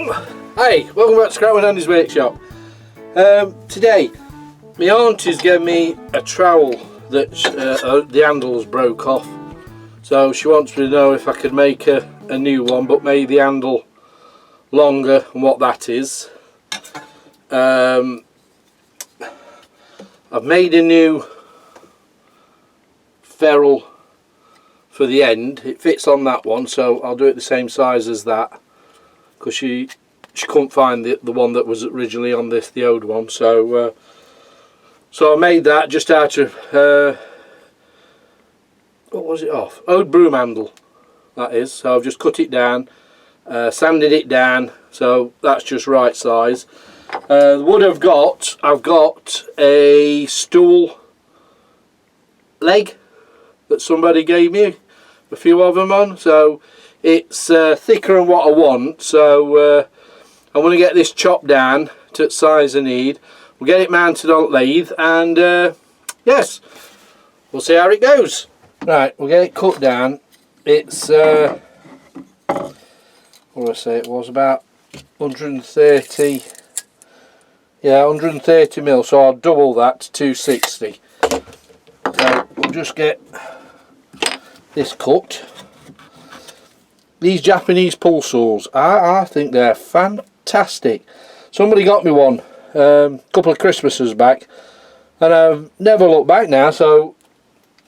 Hi, welcome back to Scrapwood Andy's Workshop. Today, my auntie's given me a trowel that the handles broke off. So she wants me to know if I could make a new one, but make the handle longer and what that is. I've made a new ferrule for the end. It fits on that one, so I'll do it the same size as that, because she couldn't find the one that was originally on the old one. So I made that just out of what was it off? Old broom handle, that is. So I've just cut it down, sanded it down, so that's just right size. The wood I've got a stool leg that somebody gave me, a few of them on, so it's thicker than what I want. So I want to get this chopped down to the size I need. We'll get it mounted on lathe, and yes, we'll see how it goes. Right, we'll get it cut down. It's what do I say, it was about 130, yeah, 130 mil, so I'll double that to 260. So we'll just get this cut. These Japanese pull saws, I think they're fantastic. Somebody got me one a couple of Christmases back, and I've never looked back now. So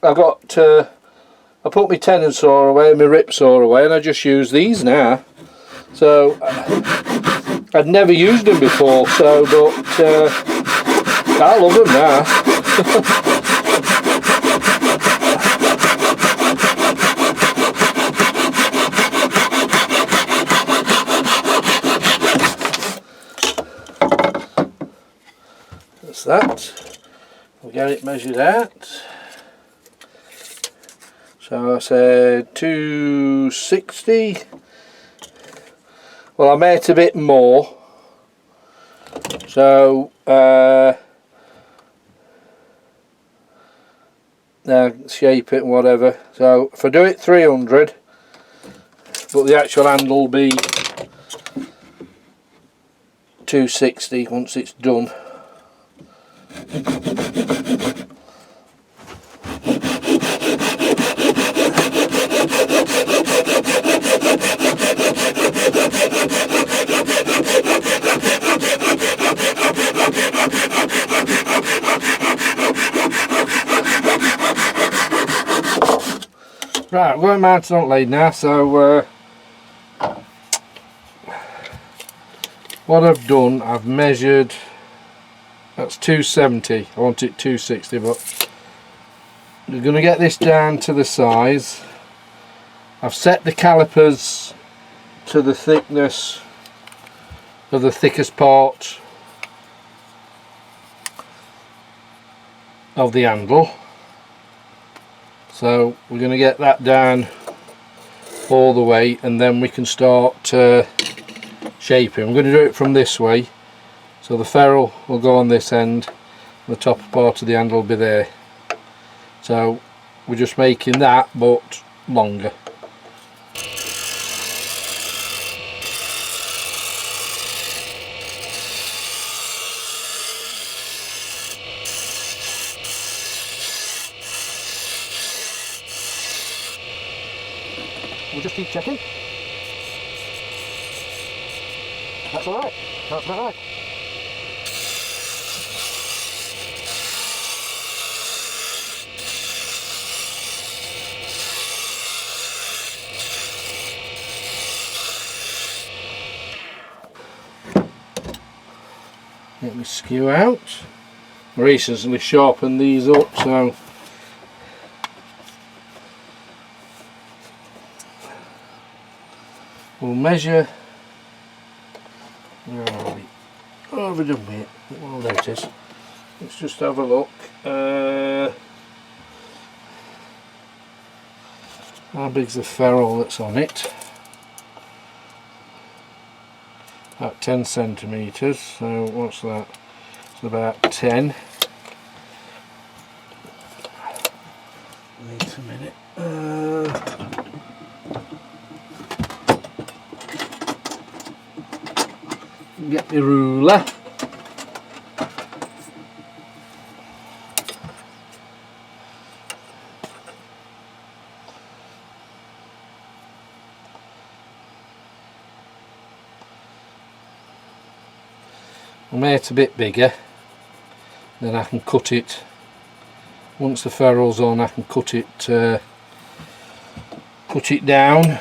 I put my tenon saw away, my rip saw away, and I just use these now. So I'd never used them before, so but I love them now. That's that. We'll get it measured out. So I said 260. Well, I made a bit more. So now shape it and whatever. So if I do it 300, but the actual handle will be 260 once it's done. Right, we're mounted on lathe now, so what I've done, I've measured, that's 270, I want it 260, but we're going to get this down to the size. I've set the calipers to the thickness of the thickest part of the handle. So we're going to get that down all the way, and then we can start shaping. I'm going to do it from this way, so the ferrule will go on this end, and the top part of the handle will be there. So we're just making that, but longer. We'll just keep checking. That's alright. That's alright. Let me skew out. Recently sharpened these up, so we'll measure. Where are we? Oh, have we done it? Well, notice. Let's just have a look. How big's the ferrule that's on it? About 10 centimetres. So what's that? It's about 10. Wait a minute. Get my ruler. I'll make it a bit bigger, then I can cut it. Once the ferrule's on, I can cut it down.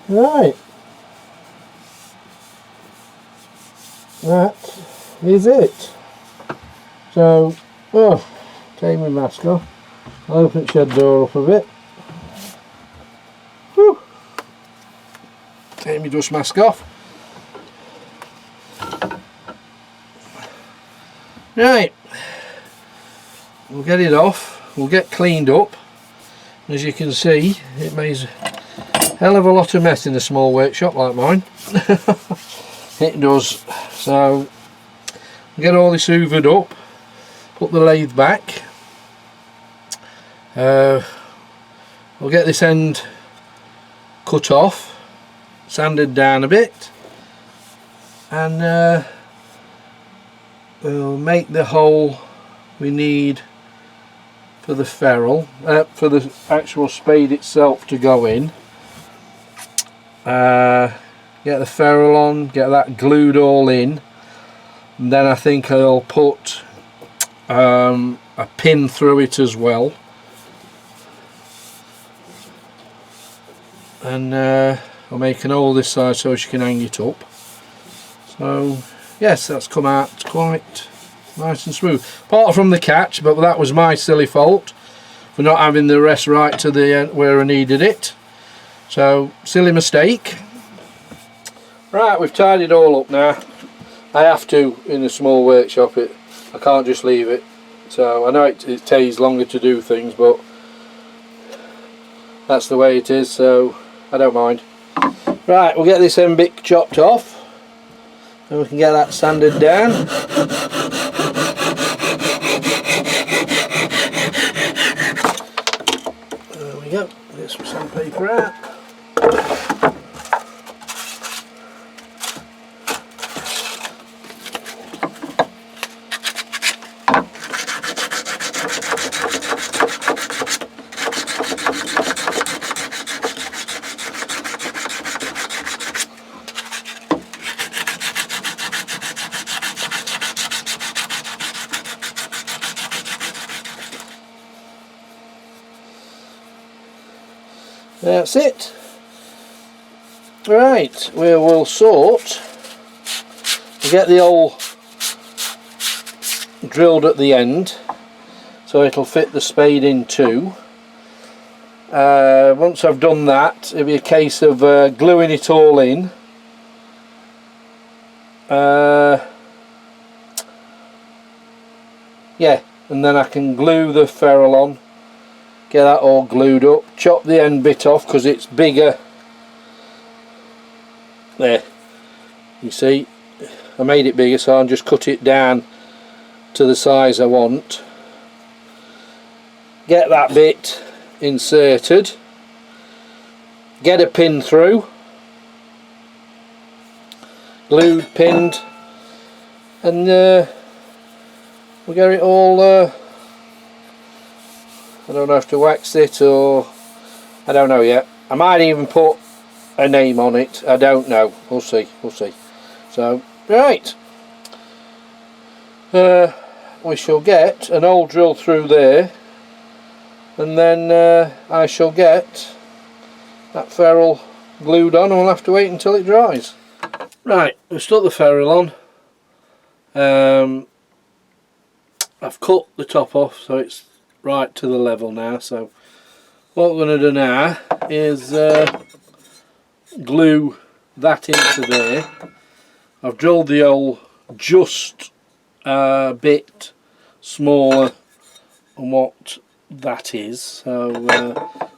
Right, that is it. So, take my mask off. I'll open the shed door up a bit. Whew. Take my dust mask off. Right, we'll get it off, we'll get cleaned up. As you can see, it makes hell of a lot of mess in a small workshop like mine. It does. So get all this hoovered up, put the lathe back. We'll get this end cut off, sanded down a bit, and we'll make the hole we need for the ferrule, for the actual spade itself to go in. Get the ferrule on, get that glued all in, and then I think I'll put a pin through it as well, and I'll make an hole this side so she can hang it up. So yes, that's come out quite nice and smooth, apart from the catch, but that was my silly fault for not having the rest right to the end where I needed it. So, silly mistake. Right, we've tied it all up now. I have to in a small workshop. I can't just leave it. So I know it takes longer to do things, but that's the way it is, so I don't mind. Right, we'll get this end bit chopped off, and we can get that sanded down. There we go. Get some sandpaper out. That's it. Right, we will sort. We'll get the hole drilled at the end so it'll fit the spade in too, Once I've done that, it'll be a case of gluing it all in. Yeah, and then I can glue the ferrule on, get that all glued up, chop the end bit off because it's bigger. There, you see, I made it bigger, so I'll just cut it down to the size I want. Get that bit inserted, get a pin through, glued, pinned, and we'll get it all. I don't know if to wax it or I don't know yet. I might even put a name on it. I don't know. We'll see. We'll see. So right, we shall get an old drill through there, and then I shall get that ferrule glued on, and we'll have to wait until it dries. Right, we've stuck the ferrule on. I've cut the top off so it's right to the level now, so what we're going to do now is glue that into there. I've drilled the hole just a bit smaller than what that is, so I'm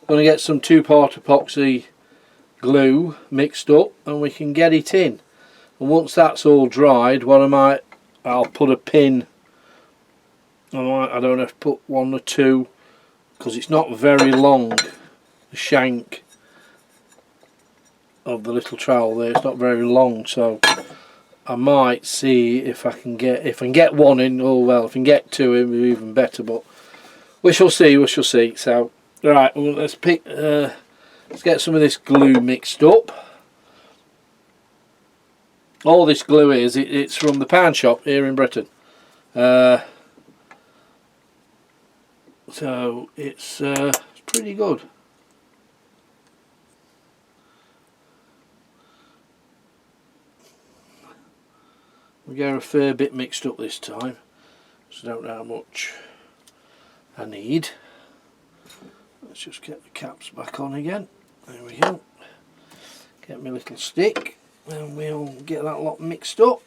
going to get some 2-part epoxy glue mixed up and we can get it in. And once that's all dried, I'll put a pin. I don't have to put 1 or 2 because it's not very long, the shank of the little trowel there, it's not very long, so I might see if I can get 1 in. Oh well, if I can get 2 in, it'll be even better, but we shall see, we shall see. So right, well, let's get some of this glue mixed up. All this glue it's from the pound shop here in Britain. So it's pretty good. We get a fair bit mixed up this time, so I don't know how much I need. Let's just get the caps back on again. There we go. Get my little stick and we'll get that lot mixed up.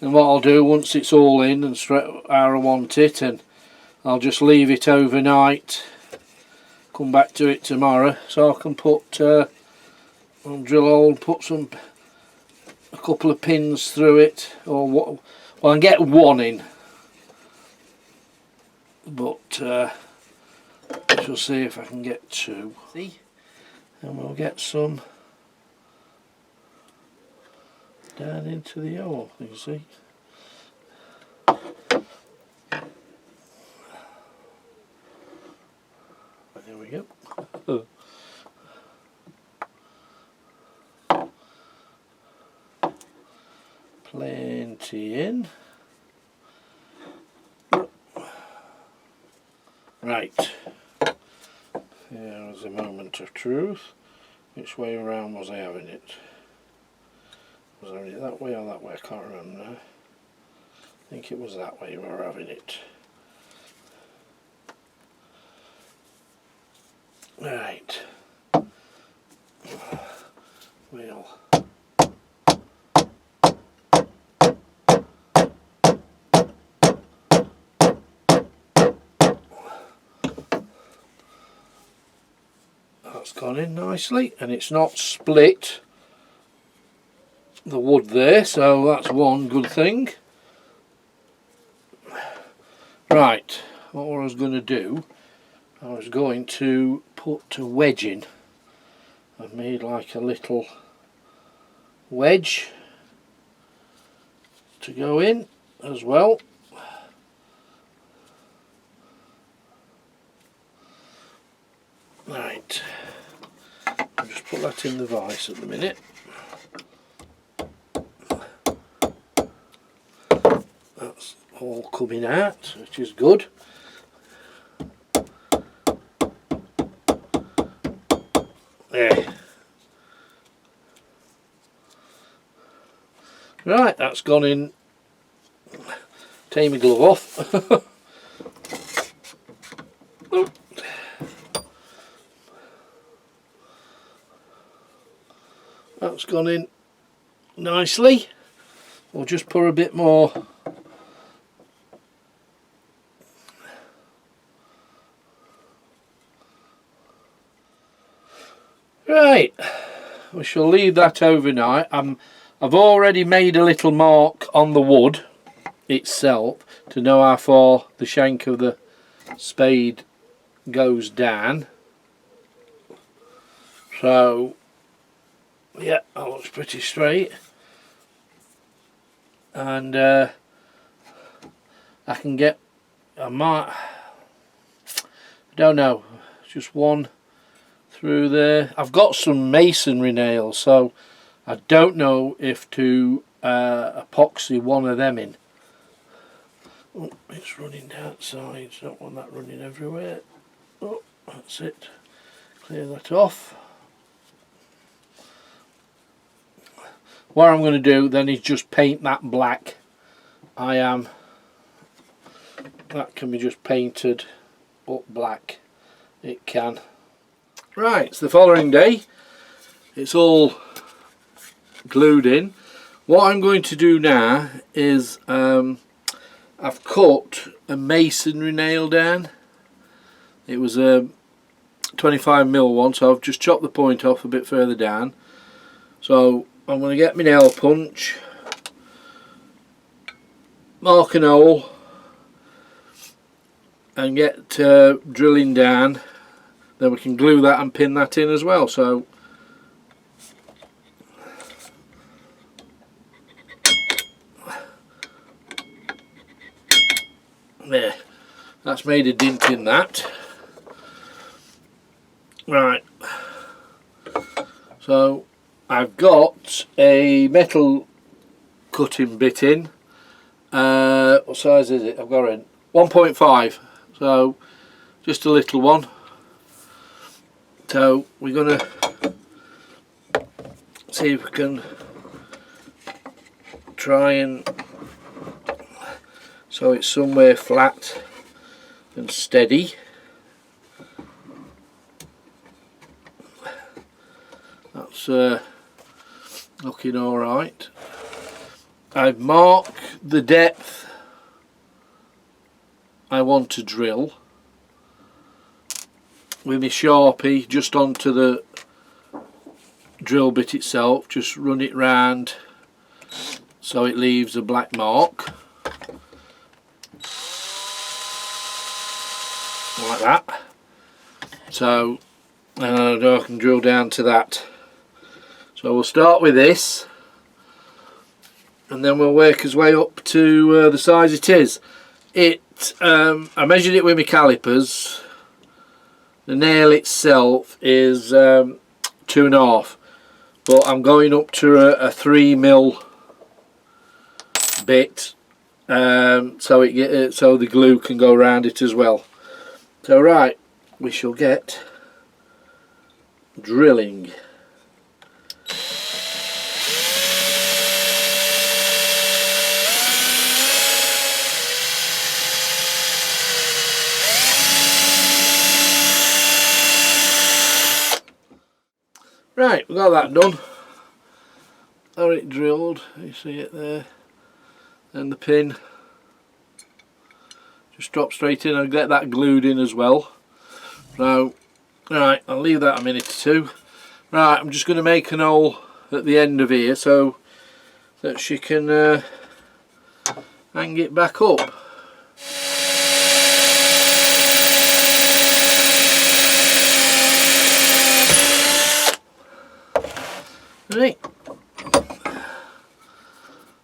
And what I'll do once it's all in and straight how I want it, and I'll just leave it overnight, come back to it tomorrow, so I can put I'll drill a hole, put a couple of pins through it, or what. Well, I can get 1 in, but I shall see if I can get 2. See, and we'll get some down into the hole, you see. There we go. Plenty in. Right. Here was a moment of truth. Which way around was I having it? Was I having it that way or that way? I can't remember now. I think it was that way we were having it. Right. Well. That's gone in nicely, and it's not split the wood there, so that's one good thing. Right, what I was going to do, I was going to put a wedge in. I've made like a little wedge to go in as well. Right, I'll just put that in the vise at the minute. That's all coming out, which is good. There. Right, that's gone in. Take my glove off. That's gone in nicely. We'll just pour a bit more. Right, we shall leave that overnight. I've already made a little mark on the wood itself to know how far the shank of the spade goes down. So yeah, that looks pretty straight, and I can get, I don't know, just one through there. I've got some masonry nails, so I don't know if to epoxy one of them in. Oh, it's running down sides, don't want that running everywhere. Oh, that's it. Clear that off. What I'm going to do then is just paint that black. That can be just painted up black. It can. Right, it's the following day. It's all glued in. What I'm going to do now is I've cut a masonry nail down. It was a 25mm one, so I've just chopped the point off a bit further down. So I'm going to get my nail punch, mark an hole, and get drilling down. Then we can glue that and pin that in as well. So there, that's made a dent in that. Right, so I've got a metal cutting bit in. What size is it? I've got it 1.5, so just a little one. So we're going to see if we can try and, so it's somewhere flat and steady. That's looking alright. I've marked the depth I want to drill with my Sharpie just onto the drill bit itself. Just run it round so it leaves a black mark like that. So I can drill down to that. So we'll start with this, and then we'll work his way up to the size it is. I measured it with my calipers. The nail itself is 2.5, but I'm going up to a 3mm bit, so the glue can go around it as well. So right, we shall get drilling. Right, we've got that done. There it drilled, you see it there, and the pin just drops straight in. I'll get that glued in as well. So, right, I'll leave that a minute or two. Right, I'm just going to make an hole at the end of here so that she can hang it back up. Right,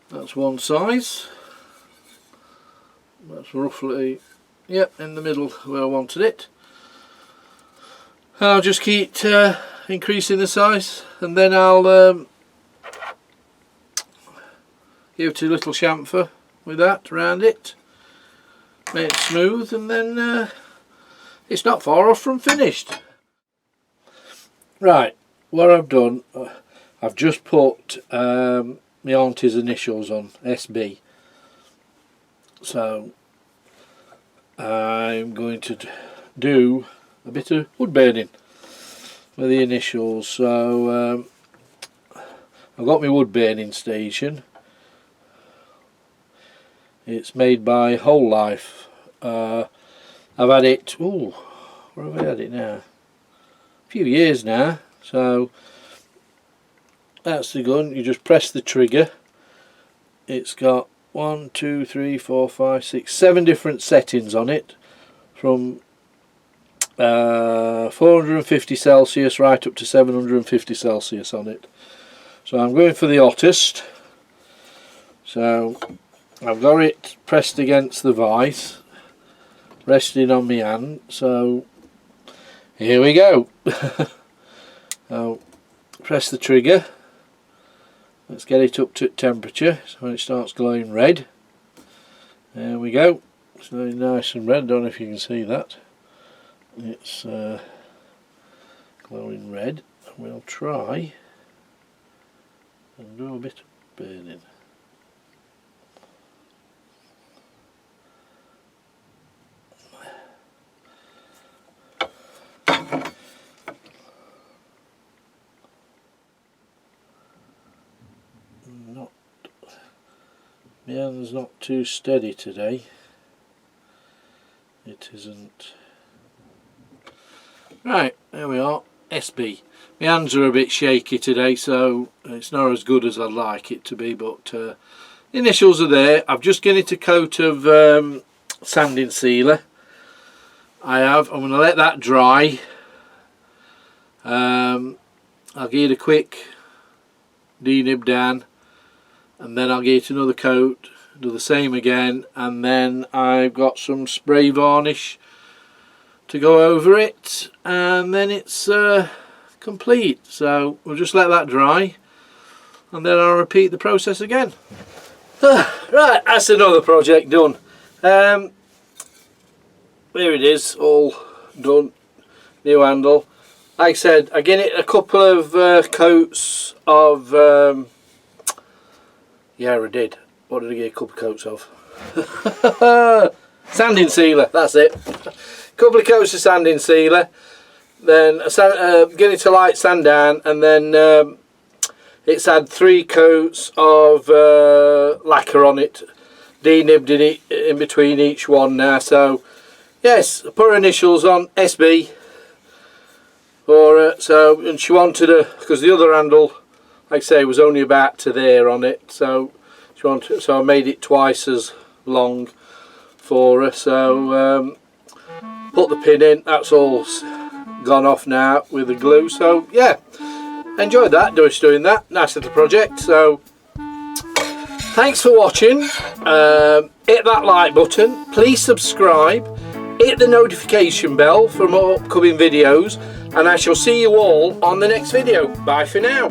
that's one size. That's roughly, yep, in the middle where I wanted it. I'll just keep increasing the size, and then I'll give it a little chamfer with that around it, make it smooth, and then it's not far off from finished. Right, what I've done, I've just put my auntie's initials on, SB. So I'm going to do a bit of wood burning with the initials. So I've got my wood burning station. It's made by Whole Life. I've had it, ooh, where have I had it now? A few years now. So that's the gun. You just press the trigger. It's got 1, 2, 3, 4, 5, 6, 7 different settings on it, from 450 Celsius right up to 750 Celsius on it. So I'm going for the hottest. So I've got it pressed against the vise, resting on my hand. So here we go. I'll press the trigger. Let's get it up to temperature, so when it starts glowing red. There we go. It's very nice and red. I don't know if you can see that. It's glowing red. And we'll try and do a bit of burning. My hand's not too steady today. It isn't. Right, there we are. SB. My hands are a bit shaky today, so it's not as good as I'd like it to be, but the initials are there. I've just given it a coat of sanding sealer. I'm going to let that dry. I'll give it a quick denib down, and then I'll get another coat, do the same again, and then I've got some spray varnish to go over it, and then it's complete. So we'll just let that dry, and then I'll repeat the process again. Right, that's another project done. There it is, all done. New handle. Like I said, I get it a couple of coats of yeah, I did. What did I get a couple of coats of? Sanding sealer, that's it. Couple of coats of sanding sealer, then get it to light sand down, and then it's had 3 coats of lacquer on it, denibbed in between each one now. So yes, I put her initials on, SB for her. So, and she wanted a, because the other handle, like I say, was only about to there on it, so she wanted, so I made it twice as long for her. So put the pin in, that's all gone off now with the glue. So yeah, enjoyed that, just doing that. Nice little project. So thanks for watching. Hit that like button, please subscribe, hit the notification bell for more upcoming videos, and I shall see you all on the next video. Bye for now.